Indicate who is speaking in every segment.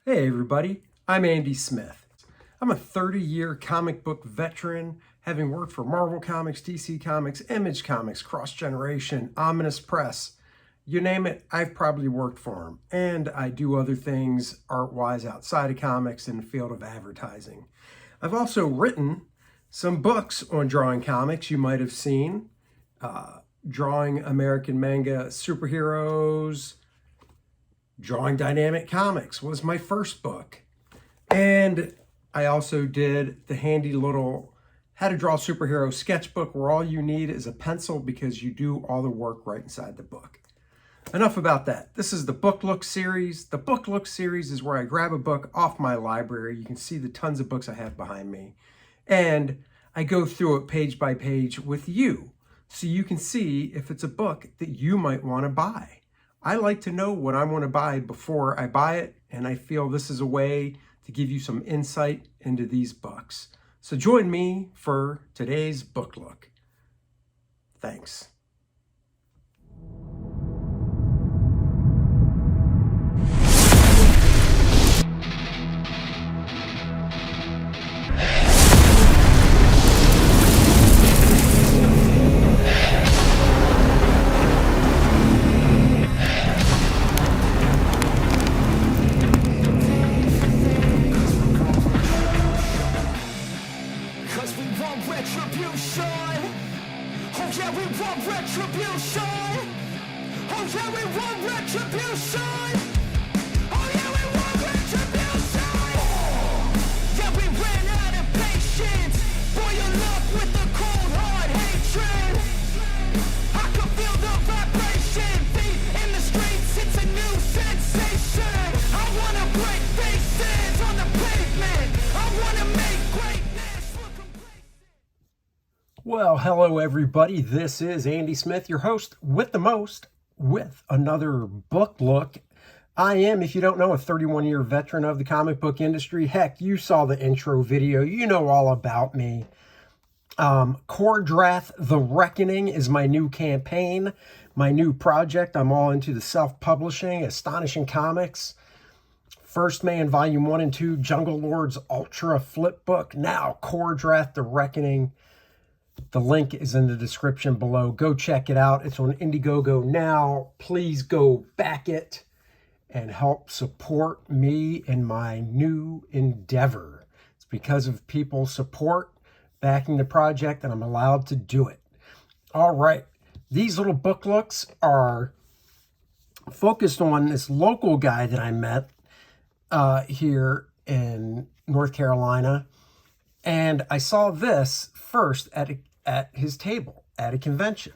Speaker 1: Hey everybody, I'm Andy Smith. I'm a 30-year comic book veteran, having worked for Marvel Comics, DC Comics, Image Comics, Cross Generation, Ominous Press. You name it, I've probably worked for them. And I do other things art-wise outside of comics in the field of advertising. I've also written some books on drawing comics you might have seen. Drawing American manga superheroes, Drawing Dynamic Comics was my first book. And I also did the handy little How to Draw Superhero sketchbook where all you need is a pencil because you do all the work right inside the book. Enough about that. This is the Book Look series. The Book Look series is where I grab a book off my library. You can see the tons of books I have behind me. And I go through it page by page with you so you can see if it's a book that you might want to buy. I like to know what I want to buy before I buy it, and I feel this is a way to give you some insight into these books. So join me for today's book look. Thanks. Well, hello everybody. This is Andy Smith, your host with the most, with another book look. I am, if you don't know, a 31-year veteran of the comic book industry. Heck, you saw the intro video. You know all about me. Kor-Drath, The Reckoning is my new campaign, my new project. I'm all into the self-publishing, Astonishing Comics. First Man, Volume 1 and 2, Jungle Lord's Ultra Flip Book. Now, Kor-Drath, The Reckoning. The link is in the description below. Go check it out. It's on Indiegogo now. Please go back it and help support me in my new endeavor. It's because of people's support backing the project that I'm allowed to do it. All right. These little book looks are focused on this local guy that I met here in North Carolina. And I saw this first at his table at a convention.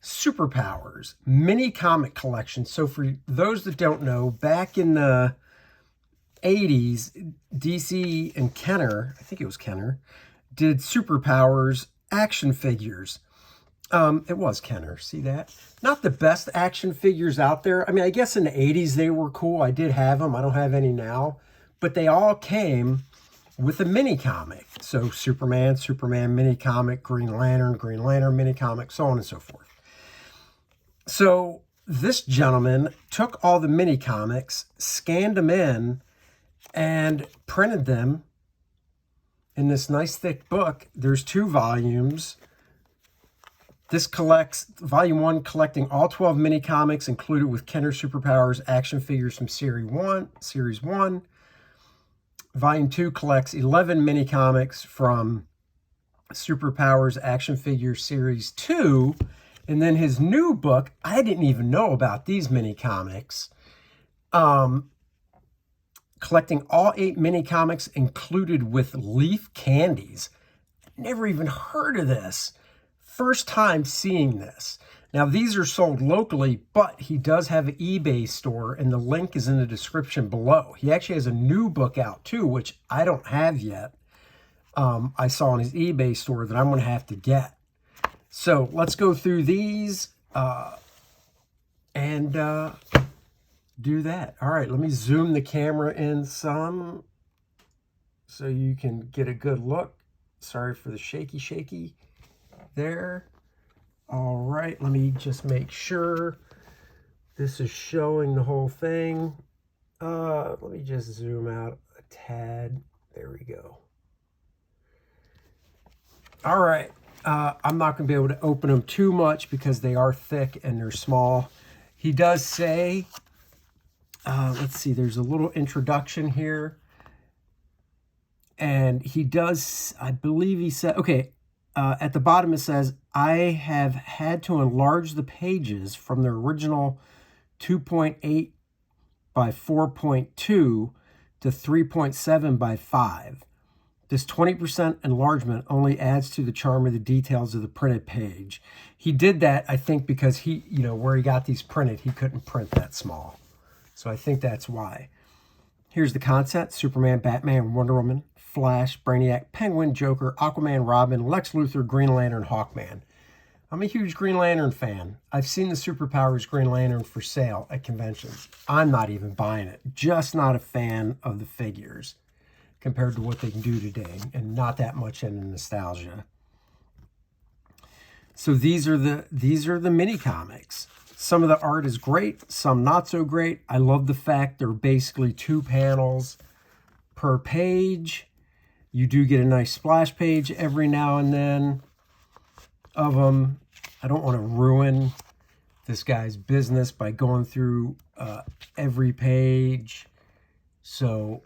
Speaker 1: Superpowers, mini comic collection. So for those that don't know, back in the 80s, DC and Kenner, I think it was Kenner, did Superpowers action figures. It was Kenner, see that? Not the best action figures out there. I mean, I guess in the 80s they were cool. I did have them. I don't have any now. But they all came with a mini comic. So Superman mini comic, Green Lantern mini comic, so on and so forth. So this gentleman took all the mini comics, scanned them in, and printed them in this nice thick book. There's 2 volumes. This collects, Volume 1 collecting all 12 mini comics included with Kenner Superpowers action figures from Series 1. Volume 2 collects 11 mini comics from Superpowers Action Figure Series 2. And then his new book, I didn't even know about these mini comics. Collecting all 8 mini comics included with leaf candies. Never even heard of this. First time seeing this. Now, these are sold locally, but he does have an eBay store, and the link is in the description below. He actually has a new book out, too, which I don't have yet. I saw in his eBay store that I'm going to have to get. So, let's go through these and do that. All right, let me zoom the camera in some so you can get a good look. Sorry for the shaky there. All right, let me just make sure this is showing the whole thing. Let me just zoom out a tad. There we go. All right. I'm not going to be able to open them too much because they are thick and they're small. He does say, let's see, there's a little introduction here. And he does, I believe he said, okay, at the bottom it says, I have had to enlarge the pages from their original 2.8 by 4.2 to 3.7 by 5. This 20% enlargement only adds to the charm of the details of the printed page. He did that, I think, because he, you know, where he got these printed, he couldn't print that small. So I think that's why. Here's the content: Superman, Batman, Wonder Woman, Flash, Brainiac, Penguin, Joker, Aquaman, Robin, Lex Luthor, Green Lantern, Hawkman. I'm a huge Green Lantern fan. I've seen the Superpowers Green Lantern for sale at conventions. I'm not even buying it. Just not a fan of the figures compared to what they can do today, and not that much into nostalgia. So these are the mini comics. Some of the art is great, some not so great. I love the fact they're basically 2 panels per page. You do get a nice splash page every now and then of them. I don't want to ruin this guy's business by going through every page. So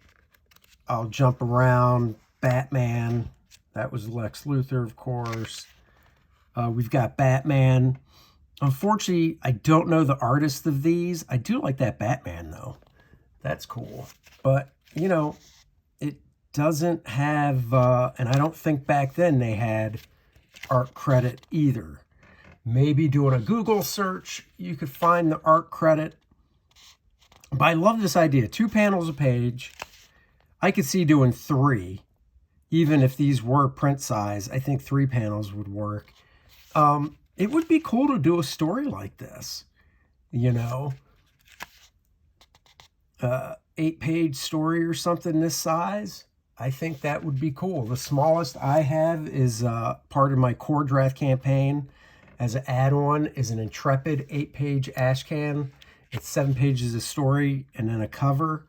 Speaker 1: I'll jump around. Batman, that was Lex Luthor, of course. We've got Batman. Unfortunately, I don't know the artist of these. I do like that Batman, though. That's cool. But, you know, it doesn't have, and I don't think back then they had art credit either. Maybe doing a Google search, you could find the art credit. But I love this idea. 2 panels a page. I could see doing 3. Even if these were print size, I think 3 panels would work. It would be cool to do a story like this, you know, 8-page story or something this size. I think that would be cool. The smallest I have is part of my Kor-Drath campaign as an add-on is an Intrepid 8-page ashcan. It's 7 pages of story and then a cover.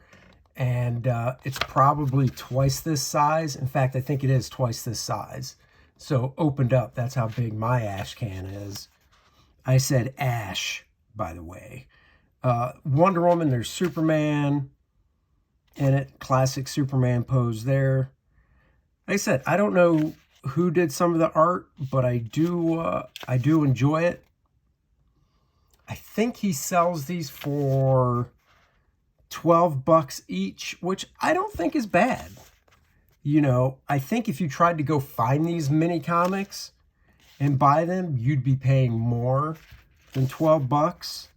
Speaker 1: And it's probably twice this size. In fact, I think it is twice this size. So opened up, that's how big my ash can is. I said ash, by the way. Wonder Woman, there's Superman in it. Classic Superman pose there. Like I said, I don't know who did some of the art, but I do enjoy it. I think he sells these for $12 each, which I don't think is bad. You know, I think if you tried to go find these mini comics and buy them, you'd be paying more than $12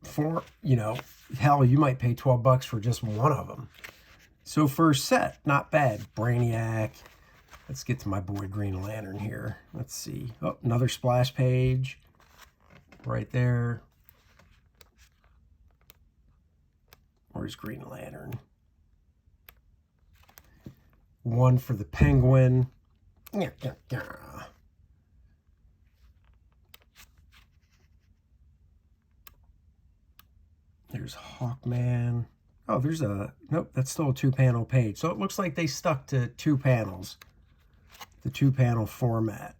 Speaker 1: for, you know, hell, you might pay $12 for just one of them. So for a set, not bad. Brainiac. Let's get to my boy Green Lantern here. Let's see. Oh, another splash page right there. Where's Green Lantern? One for the Penguin. There's Hawkman. Oh, there's a... Nope, that's still a 2-panel page. So it looks like they stuck to 2 panels. The 2-panel format.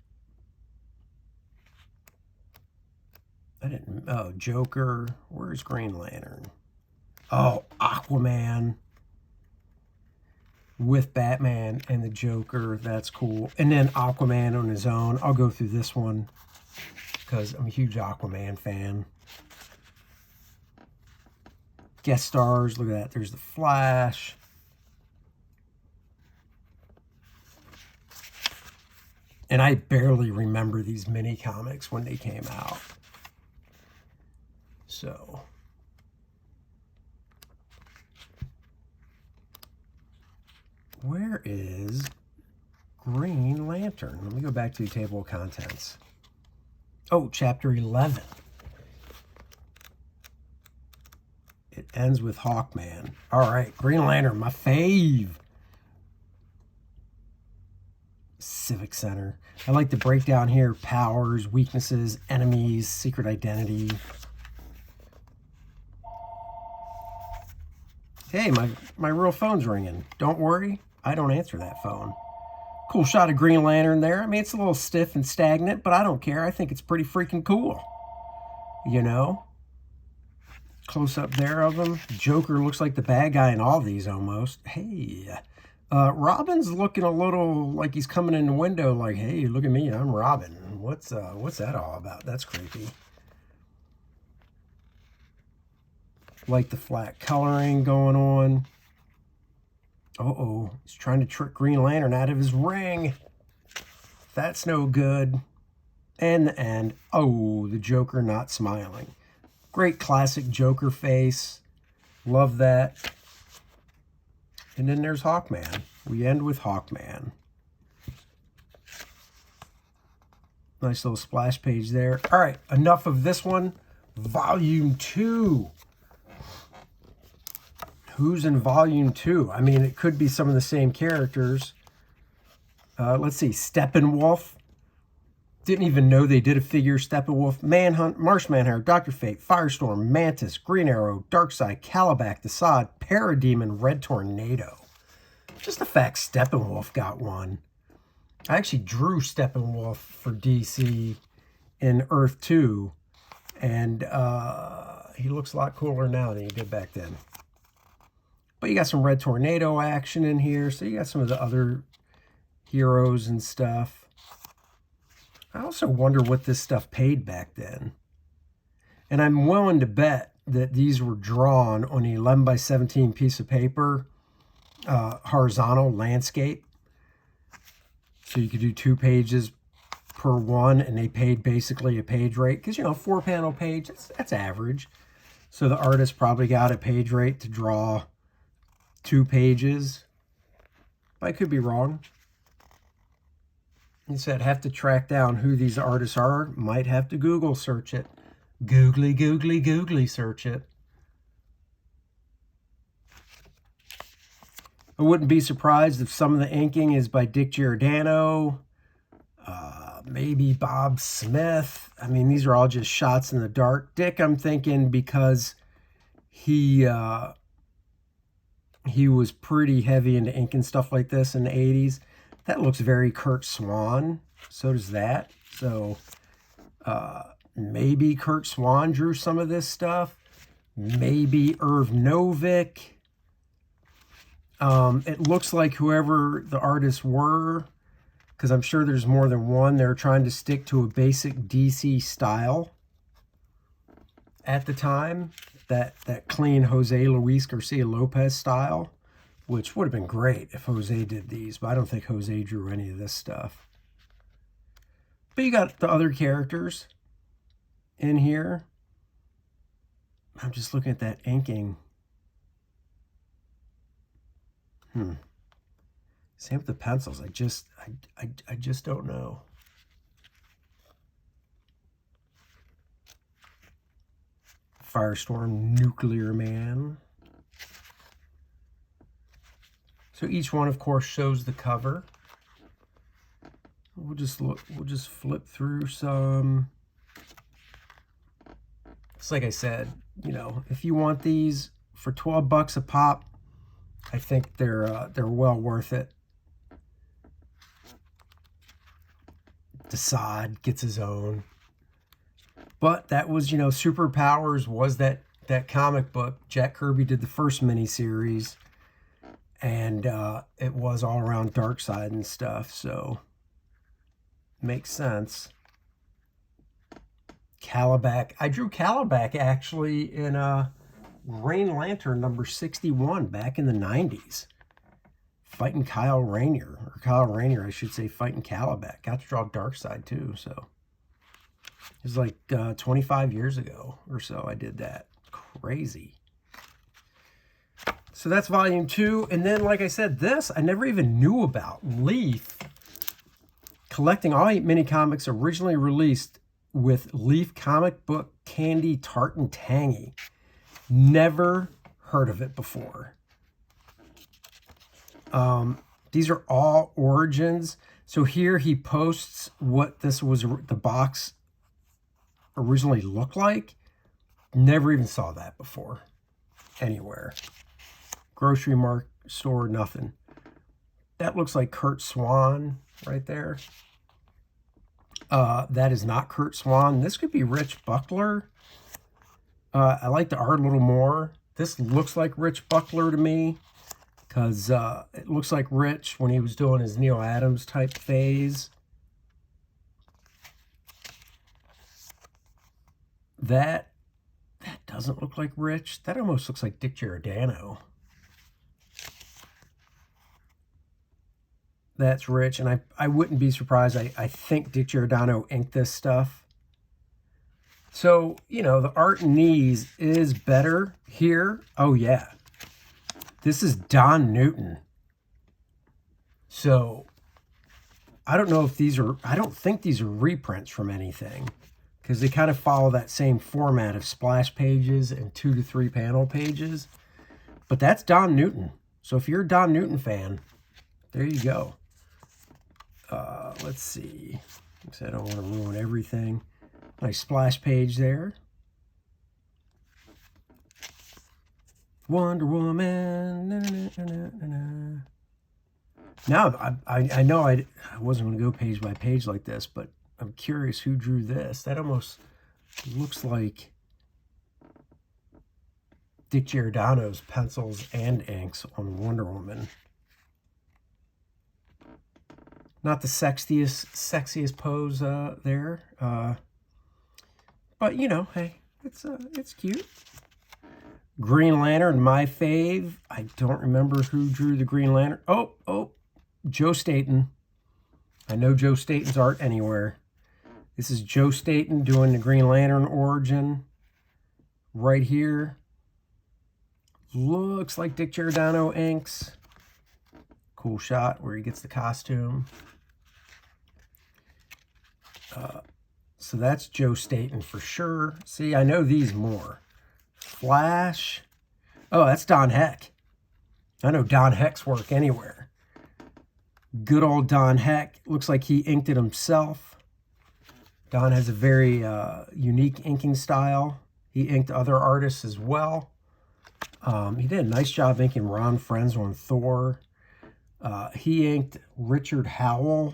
Speaker 1: I didn't... Oh, Joker. Where's Green Lantern? Oh, Aquaman. With Batman and the Joker. That's cool. And then Aquaman on his own. I'll go through this one because I'm a huge Aquaman fan. Guest stars. Look at that. There's the Flash. And I barely remember these mini comics when they came out. So... where is Green Lantern? Let me go back to the table of contents. Oh, chapter 11. It ends with Hawkman. All right, Green Lantern, my fave. Civic Center. I like the breakdown here. Powers, weaknesses, enemies, secret identity. Hey, my real phone's ringing. Don't worry, I don't answer that phone. Cool shot of Green Lantern there. I mean, it's a little stiff and stagnant, but I don't care. I think it's pretty freaking cool. You know? Close up there of him. Joker looks like the bad guy in all these almost. Hey, Robin's looking a little like he's coming in the window like, hey, look at me, I'm Robin. What's that all about? That's creepy. Like the flat coloring going on. Uh-oh, he's trying to trick Green Lantern out of his ring. That's no good. And the end. Oh, the Joker not smiling. Great classic Joker face. Love that. And then there's Hawkman. We end with Hawkman. Nice little splash page there. All right, enough of this one. Volume 2. Who's in Volume 2? I mean, it could be some of the same characters. Let's see. Steppenwolf. Didn't even know they did a figure. Steppenwolf, Manhunt, Marsh Manhunter, Dr. Fate, Firestorm, Mantis, Green Arrow, Darkseid, Calabac, Desaad, Parademon, Red Tornado. Just the fact Steppenwolf got one. I actually drew Steppenwolf for DC in Earth 2. And he looks a lot cooler now than he did back then. But you got some Red Tornado action in here. So you got some of the other heroes and stuff. I also wonder what this stuff paid back then. And I'm willing to bet that these were drawn on an 11 by 17 piece of paper, horizontal landscape. So you could do 2 pages per one, and they paid basically a page rate. Because, you know, 4-panel page, that's average. So the artist probably got a page rate to draw 2 pages. But I could be wrong. He said, have to track down who these artists are. Might have to Google search it. Googly, googly, googly search it. I wouldn't be surprised if some of the inking is by Dick Giordano. Maybe Bob Smith. I mean, these are all just shots in the dark. Dick, I'm thinking because he was pretty heavy into ink and stuff like this in the 80s. That looks very Kurt Swan. So does that. So maybe Kurt Swan drew some of this stuff. Maybe Irv Novick. It looks like whoever the artists were, because I'm sure there's more than one, they're trying to stick to a basic DC style at the time. That clean Jose Luis Garcia Lopez style. Which would have been great if Jose did these, but I don't think Jose drew any of this stuff. But you got the other characters in here. I'm just looking at that inking. Same with the pencils. I just don't know. Firestorm, Nuclear Man. So each one, of course, shows the cover. We'll just flip through some. It's like I said, you know, if you want these for 12 bucks a pop, I think they're well worth it. Desaad gets his own. But that was, you know, Superpowers was that comic book. Jack Kirby did the first miniseries. And it was all around Darkseid and stuff, so makes sense. Calabac. I drew Calabac actually in Green Lantern number 61 back in the 90s. Fighting Kyle Rayner, or Kyle Rayner, I should say, fighting Calabac. Got to draw Darkseid too, so. It was like 25 years ago or so I did that. Crazy. So that's volume 2. And then, like I said, this I never even knew about. Leaf. Collecting all 8 mini-comics originally released with Leaf comic book candy tart and tangy. Never heard of it before. These are all origins. So here he posts what this was, the box originally looked like. Never even saw that before anywhere. grocery store, nothing. That looks like Kurt Swan right there. That is not Kurt Swan. This could be Rich Buckler. I like the art a little more. This looks like Rich Buckler to me, because it looks like Rich when he was doing his Neil Adams type phase. That doesn't look like Rich. That almost looks like Dick Giordano. That's Rich, and I wouldn't be surprised. I think Dick Giordano inked this stuff. So, you know, the art in these is better here. Oh, yeah. This is Don Newton. So, I don't know if these are, I don't think these are reprints from anything, because they kind of follow that same format of splash pages and 2 to 3 panel pages. But that's Don Newton. So if you're a Don Newton fan, there you go. Let's see. I don't want to ruin everything. Nice splash page there. Wonder Woman. Now, I know I wasn't going to go page by page like this, but I'm curious who drew this. That almost looks like Dick Giordano's pencils and inks on Wonder Woman. Not the sexiest pose there. But, you know, hey, it's cute. Green Lantern, my fave. I don't remember who drew the Green Lantern. Oh, Joe Staton. I know Joe Staton's art anywhere. This is Joe Staton doing the Green Lantern origin right here. Looks like Dick Giordano inks. Cool shot where he gets the costume. So that's Joe Staton for sure. See, I know these more. Flash. Oh, that's Don Heck. I know Don Heck's work anywhere. Good old Don Heck. Looks like he inked it himself. Don has a very unique inking style. He inked other artists as well. He did a nice job inking Ron Frenz on Thor. He inked Richard Howell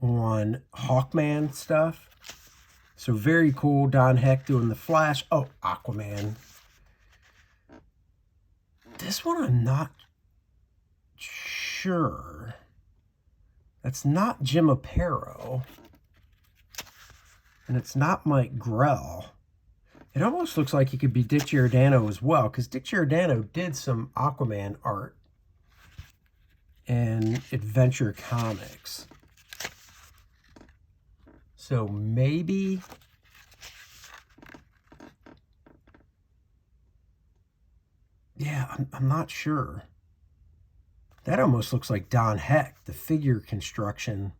Speaker 1: on Hawkman stuff. So very cool. Don Heck doing the Flash. Oh, Aquaman. This one I'm not sure. That's not Jim Aparo. And it's not Mike Grell. It almost looks like it could be Dick Giordano as well, because Dick Giordano did some Aquaman art in Adventure Comics. So maybe... Yeah, I'm not sure. That almost looks like Don Heck, the figure construction,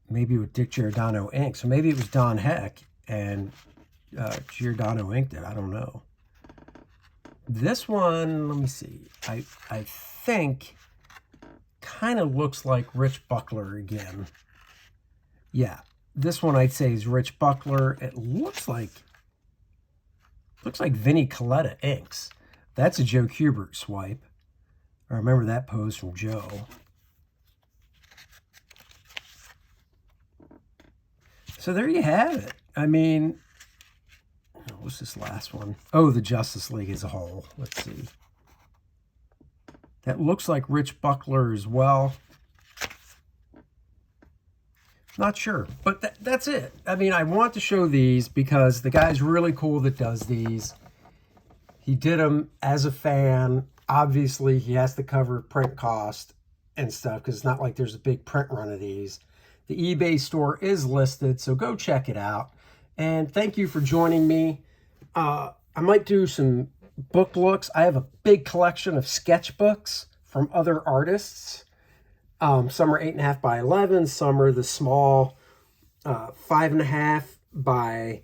Speaker 1: maybe with Dick Giordano ink. So maybe it was Don Heck and Giordano inked it. I don't know. This one, let me see. I think kind of looks like Rich Buckler again. Yeah, this one I'd say is Rich Buckler. It looks like Vinnie Coletta inks. That's a Joe Kubert swipe. I remember that pose from Joe. So there you have it. I mean, what's this last one? Oh, the Justice League as a whole. Let's see. That looks like Rich Buckler as well. Not sure, but that's it. I mean, I want to show these because the guy's really cool that does these. He did them as a fan. Obviously, he has to cover print cost and stuff because it's not like there's a big print run of these. The eBay store is listed, so go check it out. And thank you for joining me. I might do some book looks. I have a big collection of sketchbooks from other artists. Some are 8.5 by 11. Some are the small 5.5 by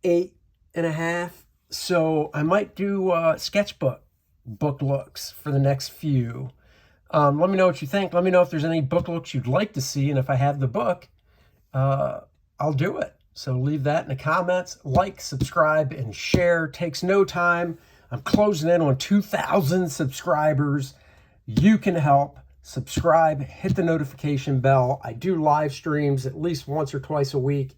Speaker 1: 8.5. So I might do sketchbook book looks for the next few. Let me know what you think. Let me know if there's any book looks you'd like to see. And if I have the book, I'll do it. So leave that in the comments. Like, subscribe, and share. Takes no time. I'm closing in on 2,000 subscribers. You can help. Subscribe, hit the notification bell. I do live streams at least once or twice a week,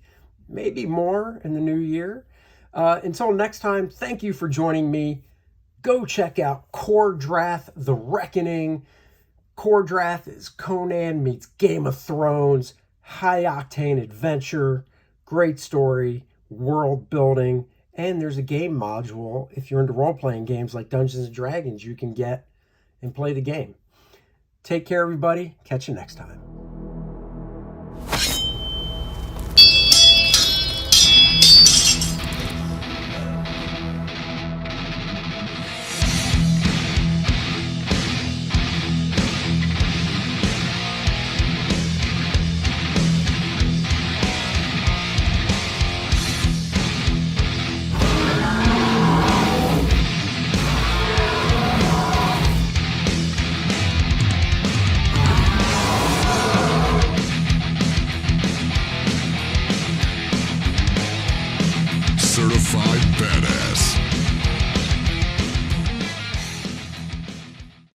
Speaker 1: maybe more in the new year. Until next time, thank you for joining me. Go check out Kor-Drath, The Reckoning. Kor-Drath is Conan meets Game of Thrones, high-octane adventure, great story, world building, and there's a game module. If you're into role-playing games like Dungeons & Dragons, you can get and play the game. Take care, everybody. Catch you next time.
Speaker 2: Certified badass.